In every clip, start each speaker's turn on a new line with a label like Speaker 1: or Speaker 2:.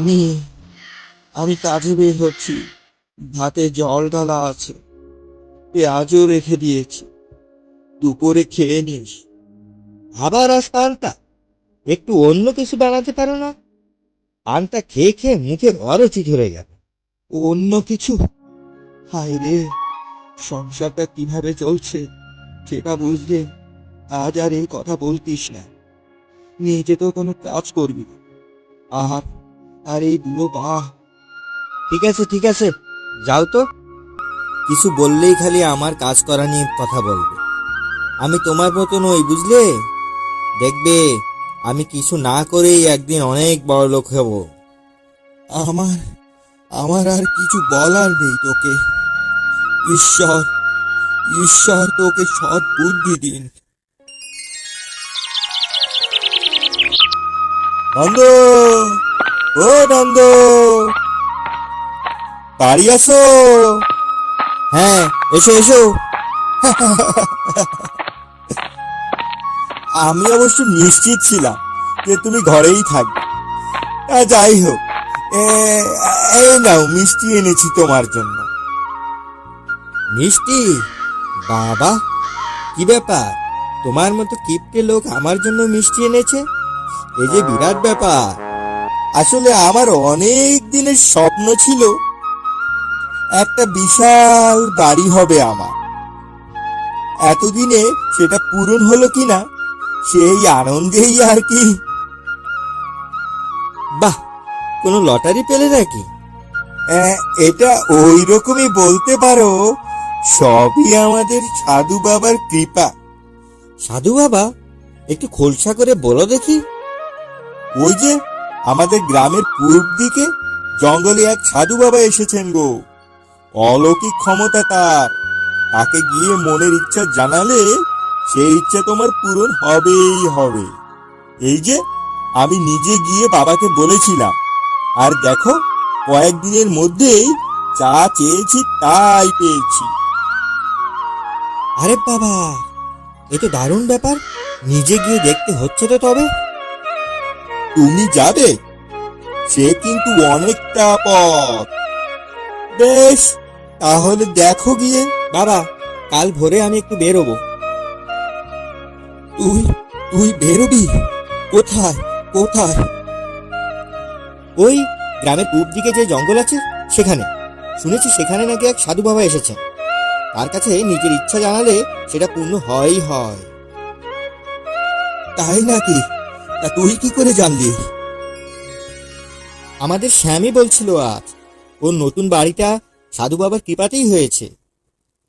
Speaker 1: আমি আমি কাজে বের হচ্ছি। ভাতে জল ঢালা আছে, পেঁয়াজও রেখে দিয়েছি, দুপুরে খেয়ে নিস।
Speaker 2: আবার আজ পান্তা? একটু অন্য কিছু বানাতে পারো না? পান্তা খেয়ে খেয়ে মুখে অরুচি ধরে গেল।
Speaker 1: অন্য কিছু? হায় রে, সংসারটা কিভাবে চলছে সেটা বুঝলে আজ আর এই কথা বলতিস না। নিজে তো কোনো কাজ করবি না। আর আর এই বুড়ো বাহ।
Speaker 2: ঠিক আছে, যাও তো। কিছু বললেই খালি আমার কাজ করা নিয়ে কথা বলবে। আমি তোমার মতো নই, বুঝলে? দেখবে আমি কিছু না করেই একদিন অনেক বড় লোক হব।
Speaker 1: আমার আমার আর কিছু বলার নেই তোকে। ঈশ্বর ঈশ্বর তোকে সৎ বুদ্ধি দিন।
Speaker 2: নন্দ, ও নন্দ, বাড়ি আসো। হ্যাঁ, এসো এসো। আমি অবশ্য নিশ্চিত ছিলাম যে তুমি ঘরেই থাকবে। যাই হোক, এই নাও মিষ্টি এনেছি তোমার জন্য। মিষ্টি? বাবা, কি ব্যাপার? তোমার মতো কিপটে লোক আমার জন্য মিষ্টি এনেছে, এই যে বিরাট ব্যাপার। আসলে আমার অনেক দিনের স্বপ্ন ছিল একটা বিশাল বাড়ি হবে আমার। এতদিনে সেটা পূরণ হলো কিনা সেই আনন্দেই আর কি। বাহ, কোনো লটারি পেলে নাকি? এটা ওই রকমই বলতে পারো। সবই আমাদের সাধু বাবার কৃপা। সাধু বাবা? একটু খোলসা করে বলো দেখি। ওই যে আমাদের গ্রামের পূর্ব দিকে জঙ্গলে এক সাধু বাবা এসেছেন গো। অলৌকিক ক্ষমতা তার। তাকে গিয়ে মনের ইচ্ছা জানালে সেই ইচ্ছা তোমার পূরণ হবেই হবে। এই যে আমি নিজে গিয়ে বাবাকে বলেছিলাম, আর দেখো কয়েকদিনের মধ্যেই যা চেয়েছি তাই পেয়েছি। আরে বাবা, এ তো দারুণ ব্যাপার। নিজে গিয়ে দেখতে হচ্ছে তো তবে। তুমি যাবে? সে কিন্তু অনেকটা পথ। বেশ, তাহলে দেখো গিয়ে। বাবা, কাল ভোরে আমি একটু বেরোবো। তুই তুই বেরোবি? কোথায় কোথায়? ওই গ্রামের পূর্ব দিকে যে জঙ্গল আছে সেখানে। শুনেছি সেখানে নাকি এক সাধু বাবা এসেছেন। তার কাছে নিজের ইচ্ছা জানালে সেটা পূর্ণ হয়ই হয়। তাই নাকি? তা তুই কি করে জানলি? আমাদের শ্যামই বলছিল আজ ওর নতুন বাড়িটা সাধু বাবার কৃপাতেই হয়েছে।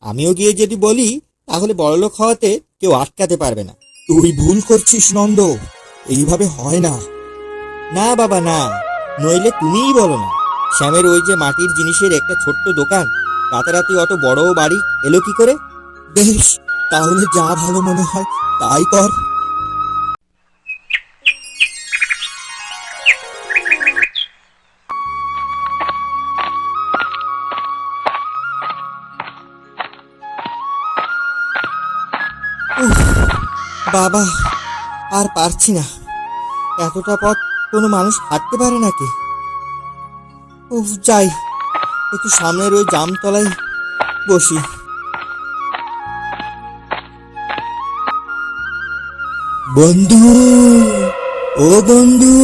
Speaker 2: আমিও গিয়ে যদি বলি তাহলে বড়লোক হওয়াতে কেউ আটকাতে পারবে না। তুই ভুল করছিস নন্দ, এইভাবে হয় না। না বাবা না, নইলে তুমিই বলো না। শ্যামের ওই যে মাটির জিনিসের একটা ছোট্ট দোকান রাতারাতি অত বড় বাড়ি এলো কি করে? বেশ, তাহলে যা ভালো মনে হয় তাই কর। বাবা, আর পারছি না। এতটা পথ কোনো মানুষ হাঁটতে পারে নাকি? যাই, একটু সামনের ওই জামতলায় বসি। বন্ধু, ও বন্ধু,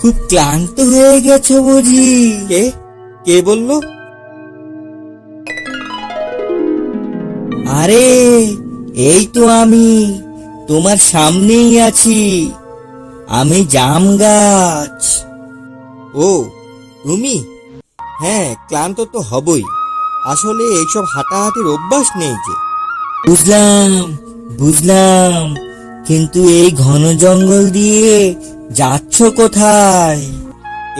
Speaker 2: খুব ক্লান্ত হয়ে গেছো বুঝি? কে কে বললো? আরে এই তো আমি, তোমার সামনেই আছি। আমি জাম গাছ। ও তুমি? হ্যাঁ, ক্লান্ত তো হবই। আসলে এইসব হাঁটাহাঁটির অভ্যাস নেই যে। বুঝলাম বুঝলাম, কিন্তু এই ঘন জঙ্গল দিয়ে যাচ্ছ কোথায়?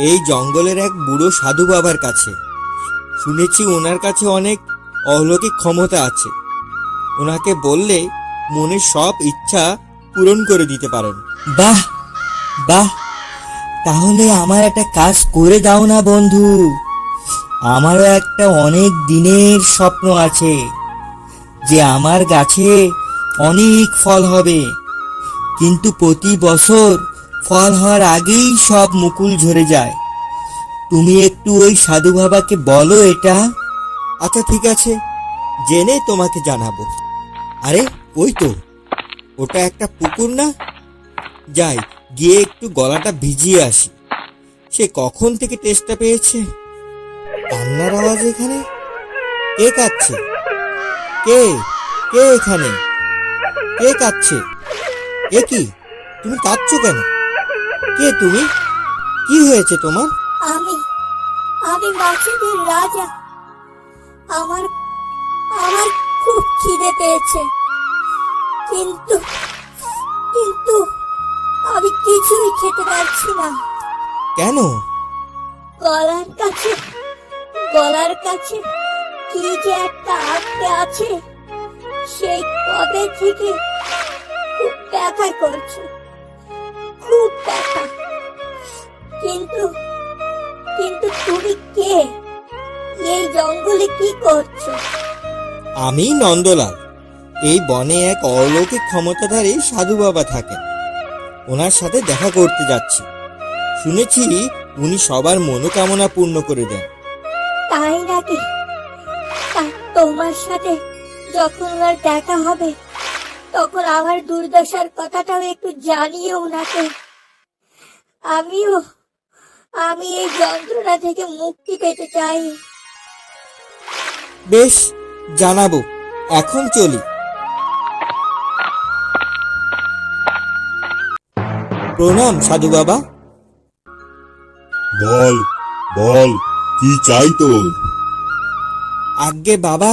Speaker 2: এই জঙ্গলের এক বুড়ো সাধু বাবার কাছে। শুনেছি ওনার কাছে অনেক অলৌকিক ক্ষমতা আছে। ওনাকে বললে মনের সব ইচ্ছা পূরণ করে দিতে পারেন। বাহ বাহ, তাহলে আমার একটা কাজ করে দাও না বন্ধু। আমারও একটা অনেক দিনের স্বপ্ন আছে যে আমার গাছে অনেক ফল হবে, কিন্তু প্রতি বছর ফল হওয়ার আগেই সব মুকুল ঝরে যায়। তুমি একটু ওই সাধু বাবাকে বলো এটা।
Speaker 1: আচ্ছা ঠিক আছে, জেনে তোমাকে জানাবো। আরে ওই তো, ওটা একটা পুকুর না? যাই, গিয়ে একটু গলাটা ভিজিয়ে আসি। সে কখন থেকে টেস্টটা পেয়েছে। কান্নার আওয়াজ এখানে। কে কাঁদছে? কে কে এখানে? কে কাঁদছে? এ কি, তুমি কাঁদছো কেন? কে তুমি? কি হয়েছে তোমার?
Speaker 3: আমি আমি মাছেদের রাজা। আমার আমার খুব খিদে পেয়েছে, কিন্তু কিন্তু আমি কিছুই খেতে পারছি না।
Speaker 1: কেন?
Speaker 3: গলার কাছে গলার কাছে কি যে একটা আটকে আছে, সেই কবে থেকে খুব ব্যথা করছে, খুব ব্যথা। কিন্তু কিন্তু তুমি কে? এই জঙ্গলে কি করছো?
Speaker 1: আমি নন্দলাল। এই বনে এক অলৌকিক ক্ষমতাধারী সাধু বাবা থাকেন। ওনার সাথে দেখা করতে যাচ্ছি। শুনেছি উনি সবার মনোকামনা পূর্ণ করে দেন।
Speaker 3: তাই নাকি? তা তোমার সাথে যখন ওনার দেখা হবে, তখন আমার দুর্দশার কথাটাও একটু জানিও ওনাকে। আমি এই যন্ত্রণা থেকে মুক্তি পেতে চাই।
Speaker 1: বেশ, জানাবো। এখন চলি। প্রণাম সাধু বাবা।
Speaker 4: বল বল, কি চাই তোর?
Speaker 1: আজ্ঞে বাবা,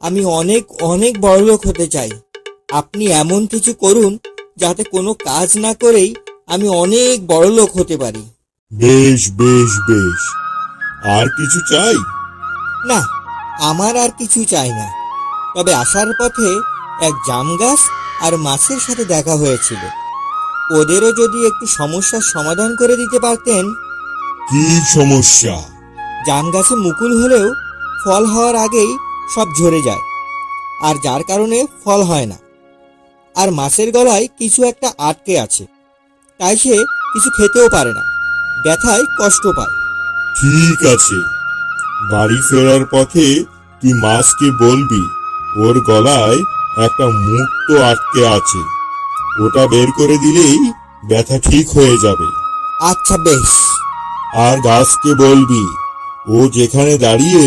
Speaker 1: আমি অনেক অনেক বড়লোক হতে চাই। আপনি এমন কিছু করুন যাতে কোনো কাজ না করেই আমি অনেক বড়লোক হতে পারি।
Speaker 4: বেশ বেশ বেশ, আর কিছু চাই?
Speaker 1: না, আমার আর কিছু চাই না। তবে আসার পথে এক জাম গাছ আর মাছের সাথে দেখা হয়েছিল। ওদেরও যদি একটু সমস্যার সমাধান করে দিতে পারতেন।
Speaker 4: কি সমস্যা?
Speaker 1: জাম গাছে মুকুল হলেও ফল হওয়ার আগেই সব ঝরে যায়, আর যার কারণে ফল হয় না। আর মাছের গলায় কিছু একটা আটকে আছে, তাই সে কিছু খেতেও পারে না, ব্যথায় কষ্ট পায়।
Speaker 4: ঠিক আছে, বাড়ি ফেরার পথে তুই মাছকে বলবি ওর গলায় একটা মুক্ত আটকে আছে। ওটা বের করে দিলেই ব্যথা ঠিক হয়ে যাবে।
Speaker 1: আচ্ছা বেশ।
Speaker 4: আর গাছকে বলবি ও যেখানে দাঁড়িয়ে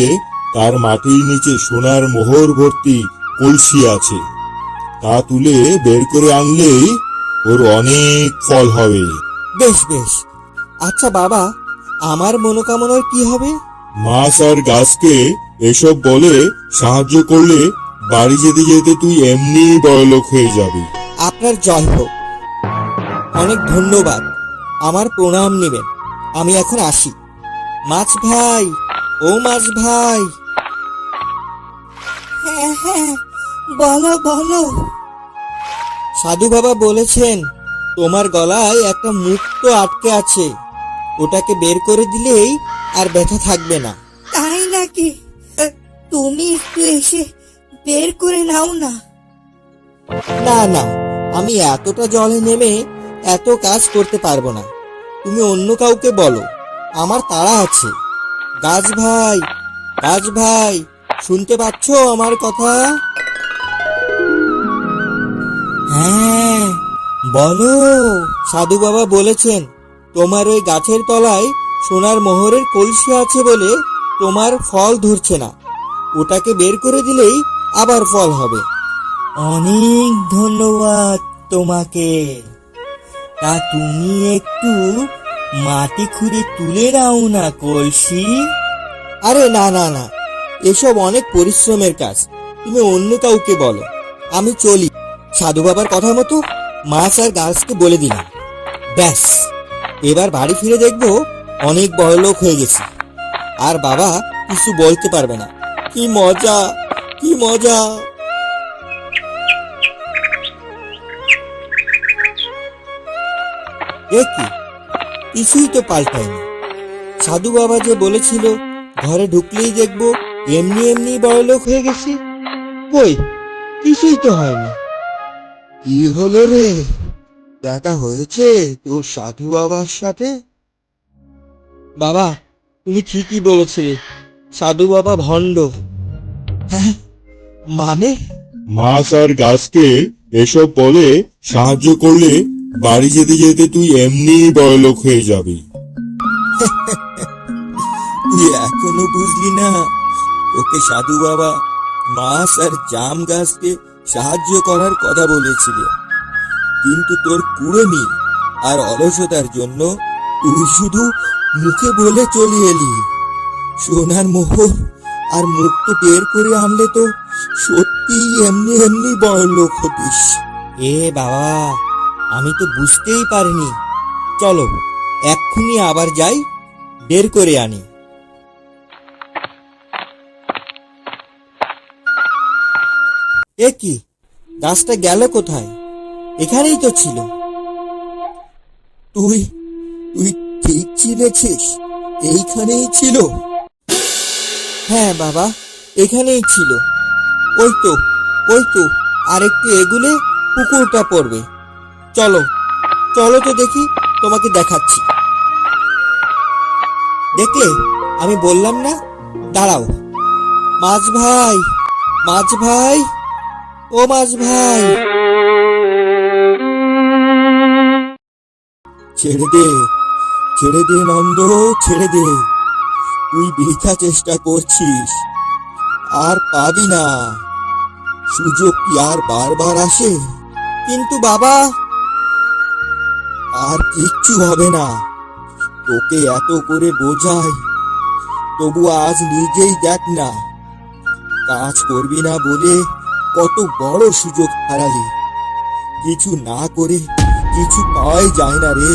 Speaker 4: তার মাটির নিচে সোনার মোহর ভর্তি কলসি আছে, তা তুলে বের করে আনলেই ওর অনেক ফল হবে।
Speaker 1: বেশ বেশ। আচ্ছা বাবা, আমার মনোকামনার কি হবে?
Speaker 4: মাছ আর গাছকে এসব বলে সাহায্য করলে বাড়ি যেতে যেতে তুই এমনি বড়লোক হয়ে যাবি।
Speaker 1: আপনার জয় হোক। অনেক ধন্যবাদ। আমার প্রণাম নেবেন। আমি এখন আসি। মাছ ভাই, ও মাছ ভাই।
Speaker 3: হ্যাঁ হ্যাঁ, বলো বলো।
Speaker 1: সাধু বাবা বলেছেন তোমার গলায় একটা মুক্ত আটকে আছে, ওটাকে বের করে দিলেই আর ব্যথা থাকবে না।
Speaker 3: তাই নাকি? তুমি একটু এসে বের করে নাও না।
Speaker 1: না না, আমি এতটা জলে নেমে এত কাজ করতে পারবো না। তুমি অন্য কাউকে বলো, আমার তাড়া আছে। গাছ ভাই, গাছ ভাই, শুনতে পাচ্ছ আমার কথা?
Speaker 2: হ্যাঁ, বলো।
Speaker 1: সাধু বাবা বলেছেন তোমার ওই গাছের তলায় সোনার মোহরের কলসি আছে বলে তোমার ফল ধরছে না, ওটাকে বের করে দিলেই আবার ফল হবে।
Speaker 2: অনেক ধন্যবাদ তোমাকে। তা তুমি একটু মাটি খুঁড়ে তুলে নাও না কলসি।
Speaker 1: আরে না না না, এসব অনেক পরিশ্রমের কাজ। তুমি অন্য কাউকে বলো। আমি চলি। সাধু বাবার কথা মতো মাছ আর গাছকে বলে দিলাম। ব্যাস, এবার বাড়ি ফিরে দেখবো অনেক বড়লোক হয়ে গেছি, আর বাবা কিছু বলতে পারবে না। কি মজা, কি মজা। দেখি, কিছুই তো পাল্টায়নি। সাধু বাবা যে বলেছিল ঘরে ঢুকলেই দেখবো এমনি এমনি বড়লোক হয়ে গেছি, কই কিছুই তো হয়নি। কি হলো রে? দেখা হয়েছে তোর সাধু বাবার সাথে? বাবা, তুমি ঠিকই বলেছিলে, সাধু বাবা ভণ্ড। হ্যাঁ, মানে?
Speaker 4: মাছ আর গাছকে এসব বলে সাহায্য করলে বাড়ি যেতে যেতে তুই এমনিই বড়লোক হয়ে যাবি।
Speaker 2: তুই এখনো বুঝলি না? ওকে সাধু বাবা মাছ আর জাম গাছকে সাহায্য করার কথা বলেছিল, কিন্তু তোর কুড়েমি আর অলসতার জন্য তুই শুধু মুখে বলে চলে এলি। সোনার মোহর আর মুক্ত বের করে আনলে তো সত্যি এমনি এমনি বড় লোক হতিস। এ বাবা, আমি তো বুঝতেই পারিনি। চলো এক্ষুনি আবার যাই, বের করে আনি। এ কি, গাছটা গেল কোথায়? এখানেই তো ছিল। তুই তুই ঠিক চিনেছিস? এইখানেই ছিল? হ্যাঁ বাবা, এখানেই ছিল। ওই তো আর একটু এগুলে পুকুরটা পড়বে। চলো চলো তো দেখি, তোমাকে দেখাচ্ছি। দেখলে, আমি বললাম না? দাঁড়াও। মাছ ভাই, মাছ ভাই, ও মাছ ভাই, ছেড়ে দে, ছেড়ে দে নন্দ, ছেড়ে দে। তুই বৃথা চেষ্টা করছিস, আর পাবি না। সুযোগ কি আর বারবার আসে? কিন্তু বাবা, আর কিচ্ছু হবে না। তোকে এত করে বোঝাই, তবু আজ নিজেই দেখ না, কাজ করবি না বলে কত বড় সুযোগ হারালি। কিছু না করে কিছু পাওয়াই যায় না রে।